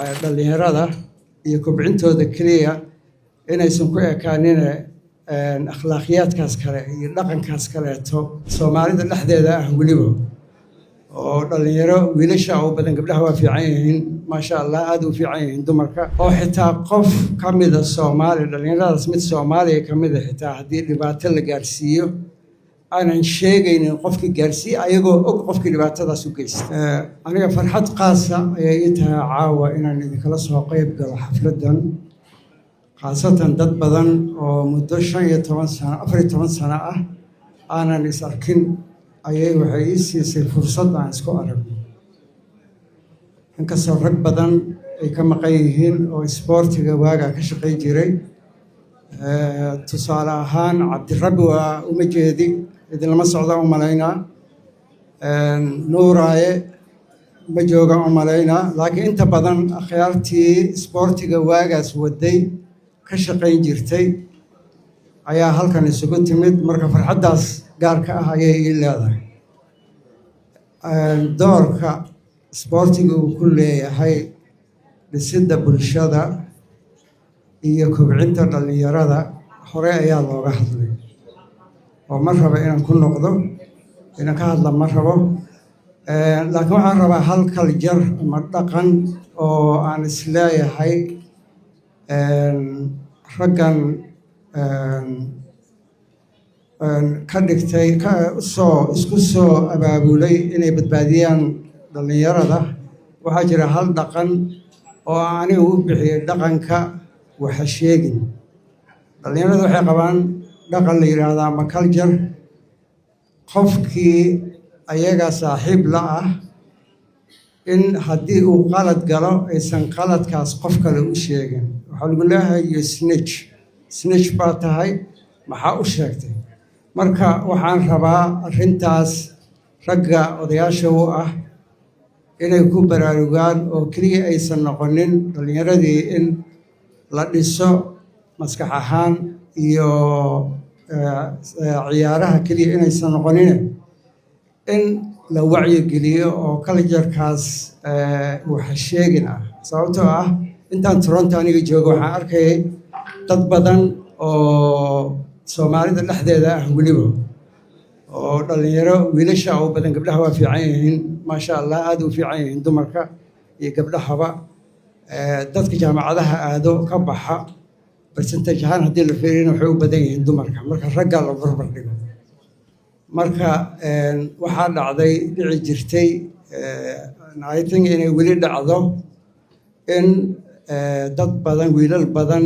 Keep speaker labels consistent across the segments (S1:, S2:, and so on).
S1: dhalinyarada iyo kobcintooda kaliya inaysan ku ekaanin akhlaaqiyadkaas kale iyo dhaqankaas kaleeto Soomaalida dhexdeeda ah waliba oo dhalinyaro wiilasha oo badan gabdhaha waa fiican yihiin maasha Allah aad u fiican yihiin dumarka oo xitaa qof kamida Soomaali dhalinyaradaas mid Soomaaliya kamida xitaa haddii dhibaato la gaarsiiyo aanan sheegaynin qofkii gaarsiiyay ayagoo og qofkii dhibaatadaas u geystay aniga farxad qaasa ayay ii tahay caawa inaan idinkala soo qayb galo xafladan khaasatan dad badan oo muddo 15 sano 14 sano ah aanan is arkin ayay waxay ii siisay fursad aan isku aragno inkastoo rag badan ay ka maqan yihiin oo isboortiga waaga ka shaqay jiray tusaale ahaan Cabdirabbi waa uma jeedi idin lama socdo u malaynaa Nuuraaye ma jooga u malaynaa laakiin inta badan akhyaartii isboortiga waagaas waday ka shaqayn jirtay ayaa halkan isugu timid marka farxaddaas gaarka ah ayay ii leedahay doorka isboortiga uu ku leeyahay dhisidda bulshada iyo kobcinta dhalinyarada hore ayaa looga hadlay oo ma rabo inaan ku noqdo inaan ka hadla ma rabo laakiin waxaan rabaa hal kaljar ama dhaqan oo aan isleeyahay raggan ka dhigtay isku soo abaabulay inay badbaadiyaan dhalinyarada waxaa jira hal dhaqan oo anigu u bixiyay dhaqanka waxa sheegin dhalinyarada waxay qabaan dhaqan la yiraahdo ama culture qofkii ayaga saaxiib la ah in haddii uu qalad galo aysan qaladkaas qof kale u sheegin waxa lagu leeyahay snitch baa tahay maxaa u sheegtay marka waxaan rabaa arrintaas ragga odayaasha u ah inay ku baraarugaan oo kaliya aysan noqonin dhalinyaradii in la dhiso maskax ahaan iyo ciyaaraha kaliya inaysan noqonin in la wacyigeliyo oo culture-kaas waxa sheegin ah sababtoo ah intaan Toronto aniga joogo waxaan arkayay dad badan oo Soomaalida dhexdeeda ah waliba oo dhalinyaro wiilasha oo badan gabdhaha waa fiican yihiin maasha Allah aad u fiican yihiin dumarka iyo gabdhahaba dadka jaamacadaha aado ka baxa percentage ahaan haddii la fiiriyo waxay u badan yihiin dumarka marka ragga la barbar dhigo marka waxaa dhacday dhici jirtay I think inay weli dhacdo in dad badan wiilal badan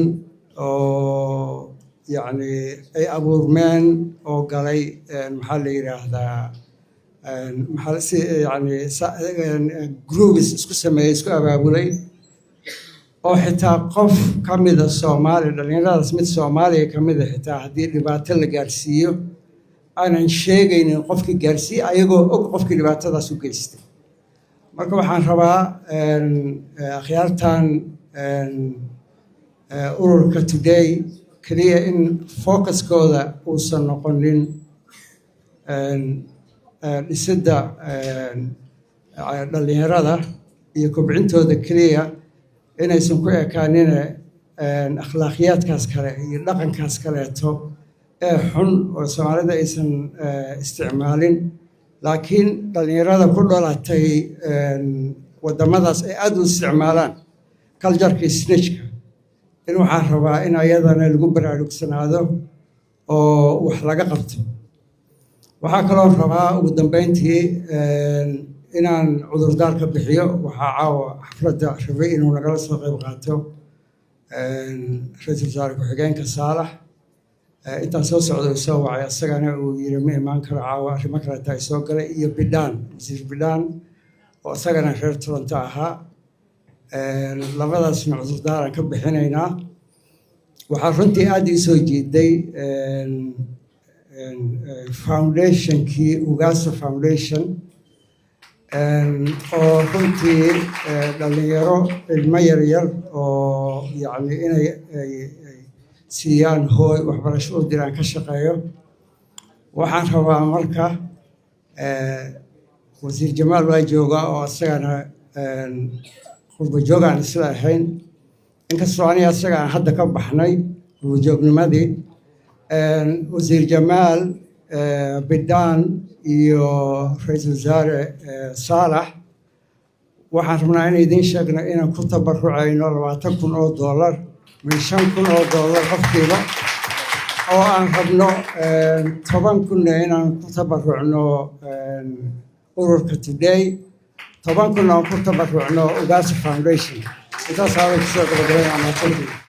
S1: oo يعني أي أبورمان أو قالي محل يراهدا محل يعني جروبس إسكو سمي إسكو أبابولي أو حتى قف كميدا الصومالي لأن هذا سميت الصومالي كميدا حتى هدي اللي باتل جارسيو أنا نشيء إن قف كجارسي أيقو قف كي باتل داسو جيست مركب حان ربا خيارتان أورك today kaliya in focuskooda uusan noqonin dhisidda dhalinyarada iyo kobcintooda kaliya inaysan ku ekaanin akhlaaqiyadkaas kale iyo dhaqankaas kaleeto ee xun oo Soomaalida aysan isticmaalin laakiin dhalinyarada ku dhalatay wadamadaas ay aad u isticmaalaan culture-ka snitchka in waxaan rabaa in ayadana lagu baraarugsanaado oo wax laga qabto waxaa kaloo rabaa ugu dambeyntii inaan cudurdaarka bixiyo waxaa caawa xafladda rabay inuu nagala soo qayb qaato ra'iisul wasaare ku-xigeenka Saalax intaan soo socdo soo wacay asagana uu yiri ma imaan karo caawa arrimo kale tahay soo galay iyo bidhaan wasiir bidhaan oo asagana reer Toronto ahaa labadaasna cudurdaaran ka bixinaynaa waxaa runtii aad ii soo jeeday foundationkii Ugasa Foundation oo runtii dhalinyaro ilmo yaryar oo yani inay siiyaan hooy waxbarasho u diraan ka shaqeeyo waxaan rabaa marka wasiir Jamaal waa jooga oo asagana qurbo joog aan isla ahayn inkastoo aniga isaga aan hadda ka baxnay qurbo joognimadii wasiir Jamaal Bidaan iyo ra'iisul wasaare Saalax waxaan rabnaa in idin sheegno inaan ku tabarucayno $20,000 min $5,000 qofkiiba oo aan rabno 10,000 inaan ku tabarucno ururka Today 10,000 aan ku tabarucno Ugaasa Foundation intaas aa ku soo gabagabeynaa